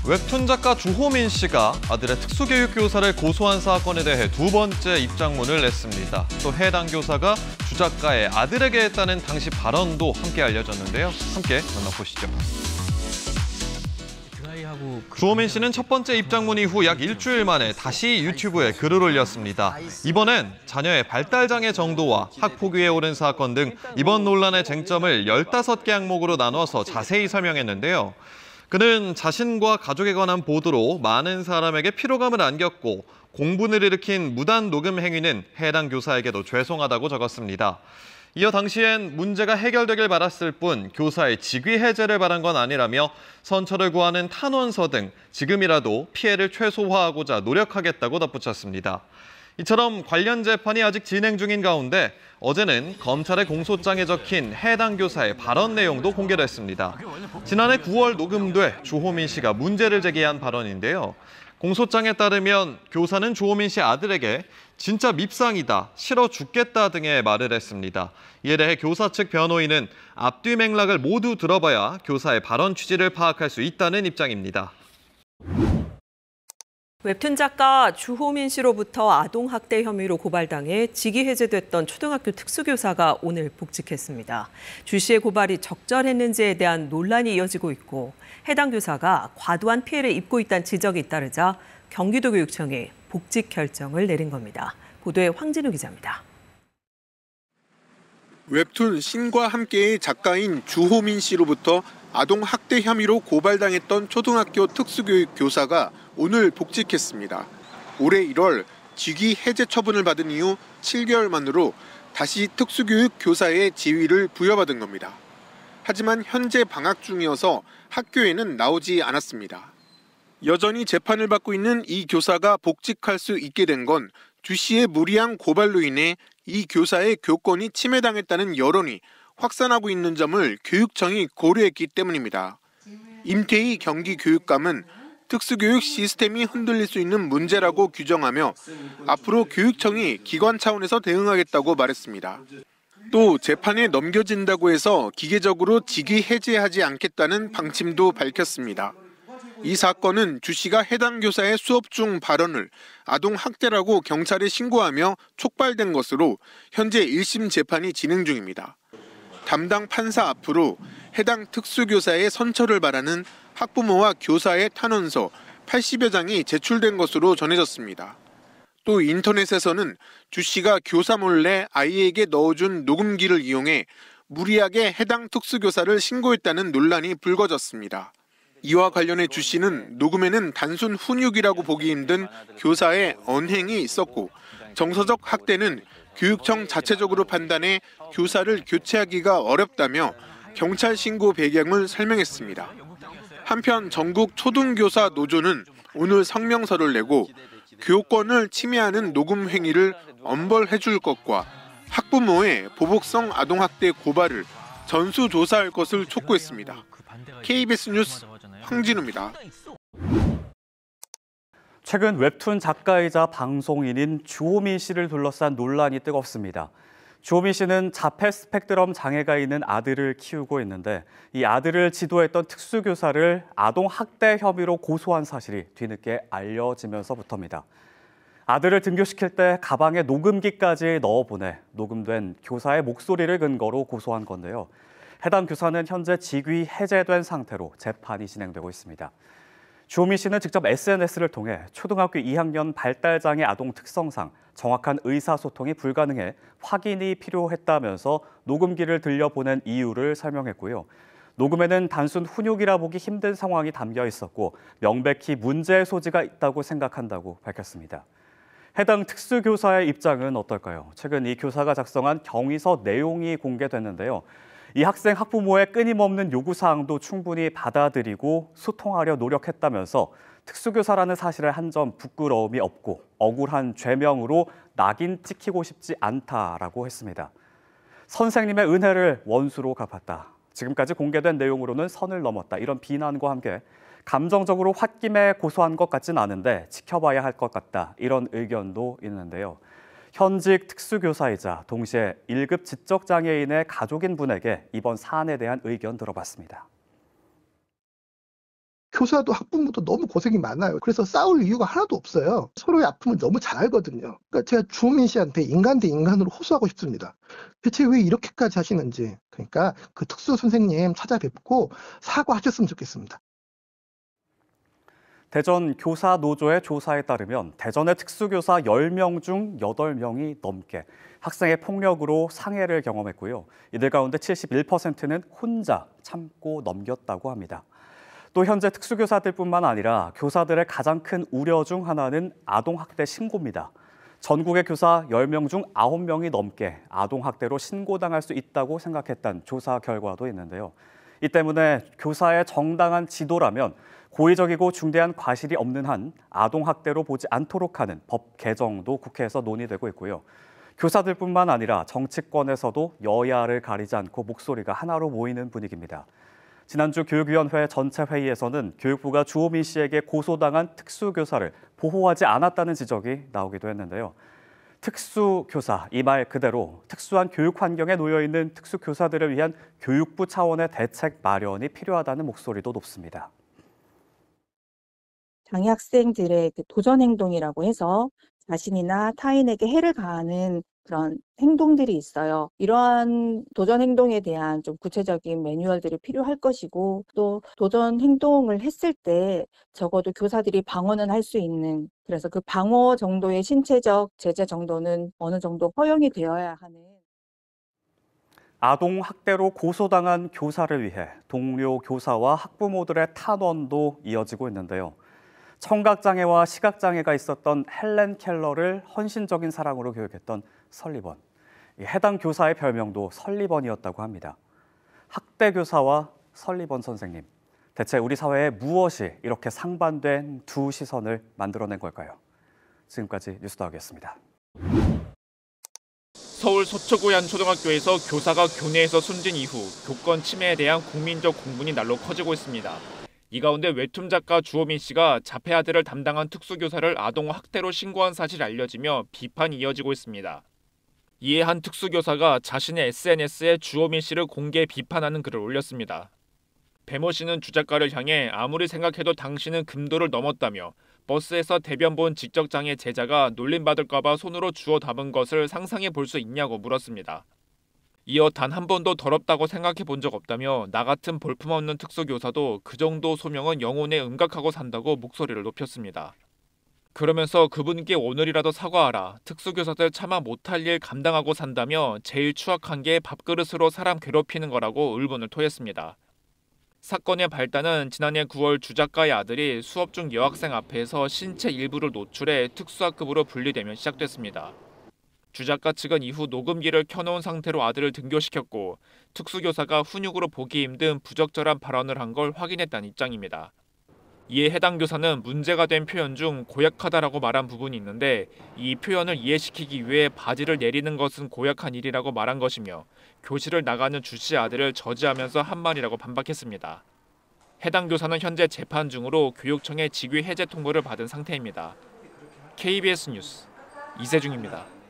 웹툰 작가 주호민 씨가 아들의 특수교육 교사를 고소한 사건에 대해 두 번째 입장문을 냈습니다. 또 해당 교사가 주 작가의 아들에게 했다는 당시 발언도 함께 알려졌는데요. 함께 만나보시죠. 주호민 씨는 첫 번째 입장문 이후 약 일주일 만에 다시 유튜브에 글을 올렸습니다. 이번엔 자녀의 발달장애 정도와 학폭위에 오른 사건 등 이번 논란의 쟁점을 15개 항목으로 나눠서 자세히 설명했는데요. 그는 자신과 가족에 관한 보도로 많은 사람에게 피로감을 안겼고 공분을 일으킨 무단 녹음 행위는 해당 교사에게도 죄송하다고 적었습니다. 이어 당시엔 문제가 해결되길 바랐을 뿐 교사의 직위 해제를 바란 건 아니라며 선처를 구하는 탄원서 등 지금이라도 피해를 최소화하고자 노력하겠다고 덧붙였습니다. 이처럼 관련 재판이 아직 진행 중인 가운데 어제는 검찰의 공소장에 적힌 해당 교사의 발언 내용도 공개됐습니다. 지난해 9월 녹음돼 주호민 씨가 문제를 제기한 발언인데요. 공소장에 따르면 교사는 주호민 씨 아들에게 진짜 밉상이다, 싫어 죽겠다 등의 말을 했습니다. 이에 대해 교사 측 변호인은 앞뒤 맥락을 모두 들어봐야 교사의 발언 취지를 파악할 수 있다는 입장입니다. 웹툰 작가 주호민 씨로부터 아동학대 혐의로 고발당해 직위 해제됐던 초등학교 특수교사가 오늘 복직했습니다. 주 씨의 고발이 적절했는지에 대한 논란이 이어지고 있고 해당 교사가 과도한 피해를 입고 있다는 지적이 잇따르자 경기도교육청이 복직 결정을 내린 겁니다. 보도에 황진우 기자입니다. 웹툰 신과 함께의 작가인 주호민 씨로부터 아동학대 혐의로 고발당했던 초등학교 특수교육 교사가 오늘 복직했습니다. 올해 1월 직위 해제 처분을 받은 이후 7개월 만으로 다시 특수교육 교사의 지위를 부여받은 겁니다. 하지만 현재 방학 중이어서 학교에는 나오지 않았습니다. 여전히 재판을 받고 있는 이 교사가 복직할 수 있게 된 건 주 씨의 무리한 고발로 인해 이 교사의 교권이 침해당했다는 여론이 확산하고 있는 점을 교육청이 고려했기 때문입니다. 임태희 경기교육감은 특수교육 시스템이 흔들릴 수 있는 문제라고 규정하며 앞으로 교육청이 기관 차원에서 대응하겠다고 말했습니다. 또 재판에 넘겨진다고 해서 기계적으로 직위 해제하지 않겠다는 방침도 밝혔습니다. 이 사건은 주 씨가 해당 교사의 수업 중 발언을 아동학대라고 경찰에 신고하며 촉발된 것으로 현재 1심 재판이 진행 중입니다. 담당 판사 앞으로 해당 특수교사의 선처를 바라는 학부모와 교사의 탄원서 80여 장이 제출된 것으로 전해졌습니다. 또 인터넷에서는 주 씨가 교사 몰래 아이에게 넣어준 녹음기를 이용해 무리하게 해당 특수교사를 신고했다는 논란이 불거졌습니다. 이와 관련해 주 씨는 녹음에는 단순 훈육이라고 보기 힘든 교사의 언행이 있었고 정서적 학대는 교육청 자체적으로 판단해 교사를 교체하기가 어렵다며 경찰 신고 배경을 설명했습니다. 한편 전국 초등교사 노조는 오늘 성명서를 내고 교권을 침해하는 녹음 행위를 엄벌해 줄 것과 학부모의 보복성 아동학대 고발을 전수조사할 것을 촉구했습니다. KBS 뉴스 황진우입니다. 최근 웹툰 작가이자 방송인인 주호민 씨를 둘러싼 논란이 뜨겁습니다. 주호민 씨는 자폐 스펙트럼 장애가 있는 아들을 키우고 있는데 이 아들을 지도했던 특수교사를 아동학대 혐의로 고소한 사실이 뒤늦게 알려지면서부터입니다. 아들을 등교시킬 때 가방에 녹음기까지 넣어보내 녹음된 교사의 목소리를 근거로 고소한 건데요. 해당 교사는 현재 직위 해제된 상태로 재판이 진행되고 있습니다. 주호민 씨는 직접 SNS를 통해 초등학교 2학년 발달장애 아동 특성상 정확한 의사소통이 불가능해 확인이 필요했다면서 녹음기를 들려보낸 이유를 설명했고요. 녹음에는 단순 훈육이라 보기 힘든 상황이 담겨 있었고 명백히 문제의 소지가 있다고 생각한다고 밝혔습니다. 해당 특수교사의 입장은 어떨까요? 최근 이 교사가 작성한 경위서 내용이 공개됐는데요. 이 학생 학부모의 끊임없는 요구사항도 충분히 받아들이고 소통하려 노력했다면서 특수교사라는 사실에 한 점 부끄러움이 없고 억울한 죄명으로 낙인 찍히고 싶지 않다라고 했습니다. 선생님의 은혜를 원수로 갚았다. 지금까지 공개된 내용으로는 선을 넘었다. 이런 비난과 함께 감정적으로 홧김에 고소한 것 같진 않은데 지켜봐야 할 것 같다. 이런 의견도 있는데요. 현직 특수교사이자 동시에 1급 지적장애인의 가족인 분에게 이번 사안에 대한 의견 들어봤습니다. 교사도 학부모도 너무 고생이 많아요. 그래서 싸울 이유가 하나도 없어요. 서로의 아픔을 너무 잘 알거든요. 그러니까 제가 주호민 씨한테 인간 대 인간으로 호소하고 싶습니다. 대체 왜 이렇게까지 하시는지. 그러니까 그 특수 선생님 찾아뵙고 사과하셨으면 좋겠습니다. 대전 교사 노조의 조사에 따르면 대전의 특수교사 10명 중 8명이 넘게 학생의 폭력으로 상해를 경험했고요. 이들 가운데 71%는 혼자 참고 넘겼다고 합니다. 또 현재 특수교사들뿐만 아니라 교사들의 가장 큰 우려 중 하나는 아동학대 신고입니다. 전국의 교사 10명 중 9명이 넘게 아동학대로 신고당할 수 있다고 생각했다는 조사 결과도 있는데요. 이 때문에 교사의 정당한 지도라면 고의적이고 중대한 과실이 없는 한 아동학대로 보지 않도록 하는 법 개정도 국회에서 논의되고 있고요. 교사들뿐만 아니라 정치권에서도 여야를 가리지 않고 목소리가 하나로 모이는 분위기입니다. 지난주 교육위원회 전체 회의에서는 교육부가 주호민 씨에게 고소당한 특수교사를 보호하지 않았다는 지적이 나오기도 했는데요. 특수교사, 이 말 그대로 특수한 교육 환경에 놓여 있는 특수교사들을 위한 교육부 차원의 대책 마련이 필요하다는 목소리도 높습니다. 장애 학생들의 그 도전 행동이라고 해서 자신이나 타인에게 해를 가하는 그런 행동들이 있어요. 이러한 도전 행동에 대한 좀 구체적인 매뉴얼들이 필요할 것이고, 또 도전 행동을 했을 때 적어도 교사들이 방어는 할 수 있는, 그래서 그 방어 정도의 신체적 제재 정도는 어느 정도 허용이 되어야 하는. 아동학대로 고소당한 교사를 위해 동료 교사와 학부모들의 탄원도 이어지고 있는데요. 청각장애와 시각장애가 있었던 헬렌 켈러를 헌신적인 사랑으로 교육했던 설리번. 해당 교사의 별명도 설리번이었다고 합니다. 학대 교사와 설리번 선생님. 대체 우리 사회에 무엇이 이렇게 상반된 두 시선을 만들어낸 걸까요? 지금까지 뉴스더하기였습니다. 서울 서초구의 한 초등학교에서 교사가 교내에서 숨진 이후 교권 침해에 대한 국민적 공분이 날로 커지고 있습니다. 이 가운데 웹툰 작가 주호민 씨가 자폐 아들을 담당한 특수교사를 아동 학대로 신고한 사실이 알려지며 비판이 이어지고 있습니다. 이에 한 특수교사가 자신의 SNS에 주호민 씨를 공개 비판하는 글을 올렸습니다. 배모 씨는 주 작가를 향해 아무리 생각해도 당신은 금도를 넘었다며 버스에서 대변 본 지적장애 제자가 놀림받을까 봐 손으로 주워 담은 것을 상상해 볼 수 있냐고 물었습니다. 이어 단 한 번도 더럽다고 생각해 본 적 없다며 나 같은 볼품없는 특수교사도 그 정도 소명은 영혼에 음각하고 산다고 목소리를 높였습니다. 그러면서 그분께 오늘이라도 사과하라. 특수교사들 차마 못할 일 감당하고 산다며 제일 추악한 게 밥그릇으로 사람 괴롭히는 거라고 울분을 토했습니다. 사건의 발단은 지난해 9월 주 작가의 아들이 수업 중 여학생 앞에서 신체 일부를 노출해 특수학급으로 분리되면 시작됐습니다. 주 작가 측은 이후 녹음기를 켜놓은 상태로 아들을 등교시켰고 특수교사가 훈육으로 보기 힘든 부적절한 발언을 한 걸 확인했다는 입장입니다. 이에 해당 교사는 문제가 된 표현 중 고약하다라고 말한 부분이 있는데 이 표현을 이해시키기 위해 바지를 내리는 것은 고약한 일이라고 말한 것이며 교실을 나가는 주 씨 아들을 저지하면서 한 말이라고 반박했습니다. 해당 교사는 현재 재판 중으로 교육청의 직위 해제 통보를 받은 상태입니다. KBS 뉴스 이세중입니다.